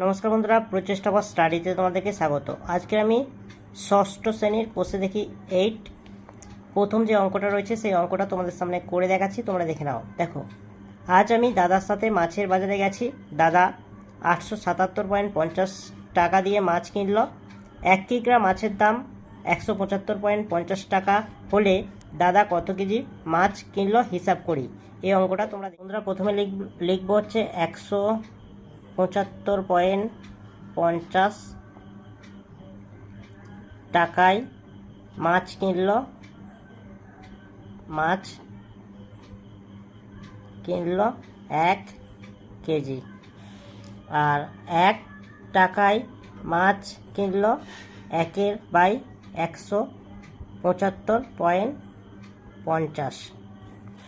নমস্কার বন্ধুরা, প্রচেষ্টা বা স্টাডিতে তোমাদেরকে স্বাগত। আজকে আমি ষষ্ঠ শ্রেণীর কোষে দেখি 8 প্রথম যে অঙ্কটা রয়েছে সেই অঙ্কটা তোমাদের সামনে করে দেখাচ্ছি, তোমরা দেখে নাও। দেখো, আজ আমি দাদার সাথে মাছের বাজারে গেছি। দাদা 877.50 টাকা দিয়ে মাছ কিনল। 1 কিগ্রা মাছের দাম 175.50 টাকা হলে দাদা কত কেজি মাছ কিনল হিসাব করি। এই অঙ্কটা তোমরা বন্ধুরা প্রথমে লিখবো হচ্ছে 175.50 টাকায় মাছ কিনল 1 কেজি, আর 1 টাকায় মাছ কিনল 1/175.50।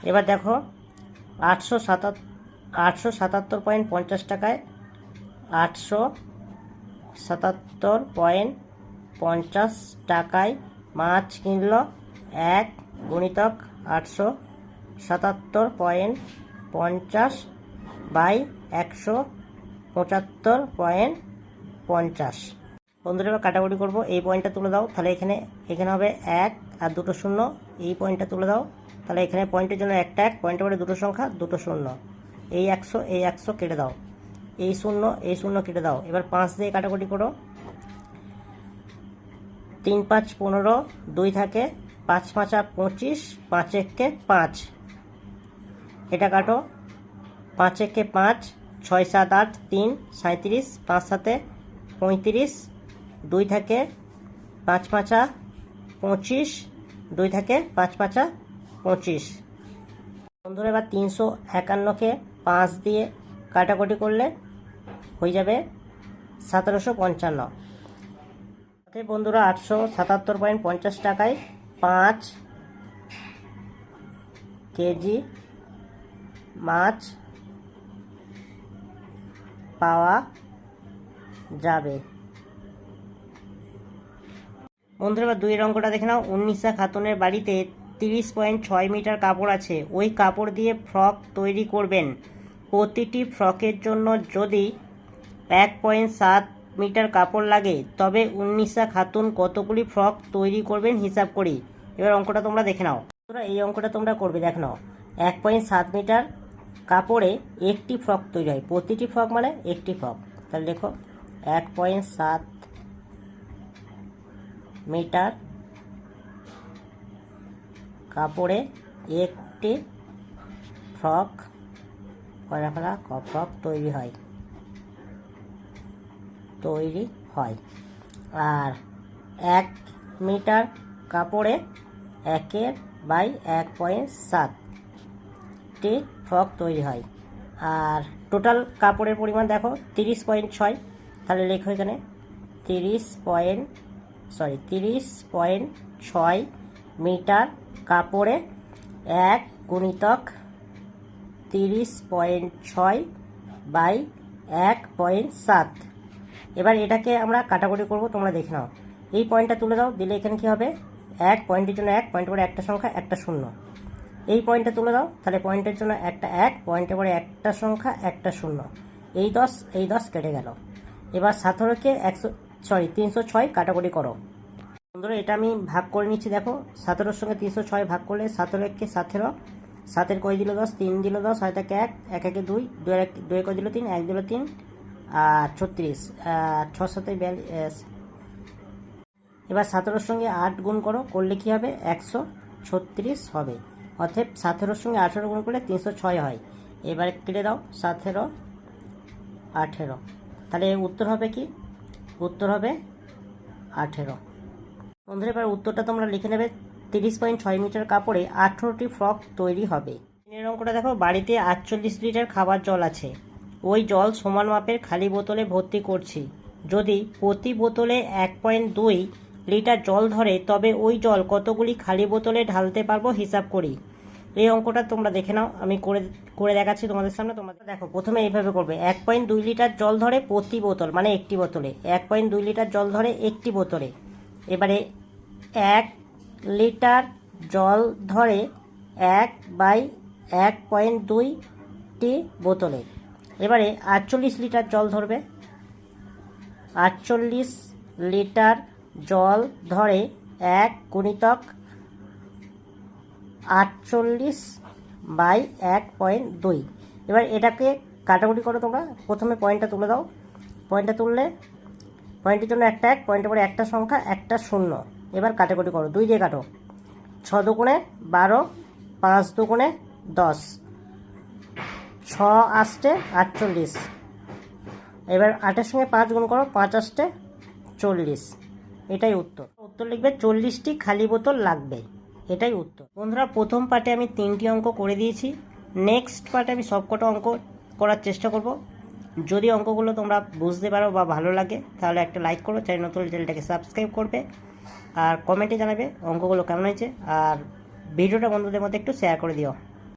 এবার দেখো 877.50 টাকায় 877.50 টাকায় মাছ কিনল 1 গুণিতক 877.50 বাই 175.50। বন্ধুরা এবার কাটাকুটি করবো। এই পয়েন্টটা তুলে দাও, তাহলে এখানে হবে 1 আর 2 শূন্য। এই পয়েন্টটা তুলে দাও, তাহলে এখানে পয়েন্টের জন্য একটা 1, পয়েন্টের পরে 2 সংখ্যা 2 শূন্য। এই 100 কেটে দাও, এই শূন্য কেটে দাও। এবার 5 দিয়ে কাটাকুটি করো। 3 5 15, 2 থাকে, 5 5 25, 5 1 5। এটা কাটো, 5 1 5, 6 7 8, 3 37, 5 7 35, 2 থাকে 5 5 25, 2 থাকে 5 5 25। বন্ধুরা এবার 351কে 5 দিয়ে কাটাকুটি করলে হয়ে যাবে 1755। বন্ধুরা 877.50 টাকায় 5 কেজি মাছ পাওয়া যাবে। বন্ধুরা এবার 2 অঙ্কটা দেখে নাও। 19 খাতুনের বাড়িতে 30.6 মিটার কাপড় আছে। ওই কাপড় দিয়ে ফ্রক তৈরি করবেন। প্রতিটি ফ্রকের জন্য যদি 1.7 মিটার কাপড় লাগে, তবে 19 খাতুন কতগুলি ফ্রক তৈরি করবেন হিসাব করি। এবার অঙ্কটা তোমরা দেখে নাও। এই অঙ্কটা তোমরা করবে, দেখে নাও। 1.7 মিটার কাপড়ে একটি ফ্রক তৈরি হয়। প্রতিটি ফ্রক মানে একটি ফ্রক। তাহলে দেখো 1.7 মিটার কাপড়ে একটি ফ্রক তৈরি হয়। আর 1 মিটার কাপড়ে 1/1.7টি ফ্রক তৈরি হয়। আর টোটাল কাপড়ের পরিমাণ দেখো 30.6। তাহলে লেখো এখানে 30.6 মিটার কাপড়ে 1 গুণিতক 30.6 বাই 1.7। এবার এটাকে আমরা কাটাকুটি করব, তোমরা দেখে নাও। এই পয়েন্টটা তুলে দাও, দিলে এখানে কি হবে 1, পয়েন্টের জন্য 1, পয়েন্টের পরে একটা সংখ্যা একটা শূন্য। এই পয়েন্টটা তুলে দাও, তাহলে পয়েন্টের জন্য একটা 1, পয়েন্টের পরে একটা সংখ্যা একটা শূন্য। এই 10 কেটে গেল। এবার 17কে 306 কাটাকুটি করো। বন্ধুরা এটা আমি ভাগ করে নিচ্ছি। দেখো 17-র সঙ্গে 306 ভাগ করলে 17 1 17, 7 কয় দিল 10, 3 দিল 10, 6 থেকে 1, 1 1 2, 2 কয় দিল 3, 1 দিল 3, আর 36, 6 7 42। এবার 17-র সঙ্গে 8 গুণ করো, করলে কি হবে 136 হবে। অর্থাৎ 17-র সঙ্গে 18 গুণ করলে 306 হয়। এবার কেটে দাও 17 18। তাহলে উত্তর হবে কি? উত্তর হবে 18। বন্ধুরা এবার উত্তরটা তোমরা লিখে নেবে। 30.6 মিটার কাপড়ে 18টি ফ্রক তৈরি হবে। তিনের অঙ্কটা দেখো, বাড়িতে 48 লিটার খাবার জল আছে। ওই জল সমান মাপের খালি বোতলে ভর্তি করছি। যদি প্রতি বোতলে 1.2 লিটার জল ধরে, তবে ওই জল কতগুলি খালি বোতলে ঢালতে পারবো হিসাব করি। এই অঙ্কটা তোমরা দেখে নাও, আমি করে দেখাচ্ছি তোমাদের সামনে। তোমরা দেখো প্রথমে এইভাবে করবে। 1.2 লিটার জল ধরে প্রতি বোতল, মানে একটি বোতলে 1.2 লিটার জল ধরে একটি বোতলে। এবারে 1 লিটার জল ধরে 1/1.2টি বোতলে। এবারে 48 লিটার জল ধরবে। 48 লিটার জল ধরে 1 গুণিতক 48/1.2। এবার এটাকে কাটাকুটি করো তোমরা। প্রথমে পয়েন্টটা তুলে দাও, পয়েন্টটা তুললে পয়েন্টের জন্য একটা 1, পয়েন্টের পরে একটা সংখ্যা, একটা 0। এবার কাটাকুটি করো, 2 দিয়ে কাটো, 6 দুগুণে 12, 5 দুগুণে 10, 6 আসতে 48। এবার 8-এর সঙ্গে 5 গুণ করো, 5 আসতে 40। এটাই উত্তর। উত্তর লিখবে 40টি খালি বোতল লাগবে, এটাই উত্তর। বন্ধুরা, প্রথম পার্টে আমি 3টি অঙ্ক করে দিয়েছি। নেক্সট পার্টে আমি সবকটা অঙ্ক করার চেষ্টা করব। যদি অঙ্কগুলো তোমরা বুঝতে পারো বা ভালো লাগে তাহলে একটা লাইক করো, চ্যানেল নতুন চ্যানেলটাকে সাবস্ক্রাইব করবে, আর কমেন্টে জানাবে অঙ্কগুলো কেমন হয়েছে, আর ভিডিওটা বন্ধুদের মধ্যে একটু শেয়ার করে দিও।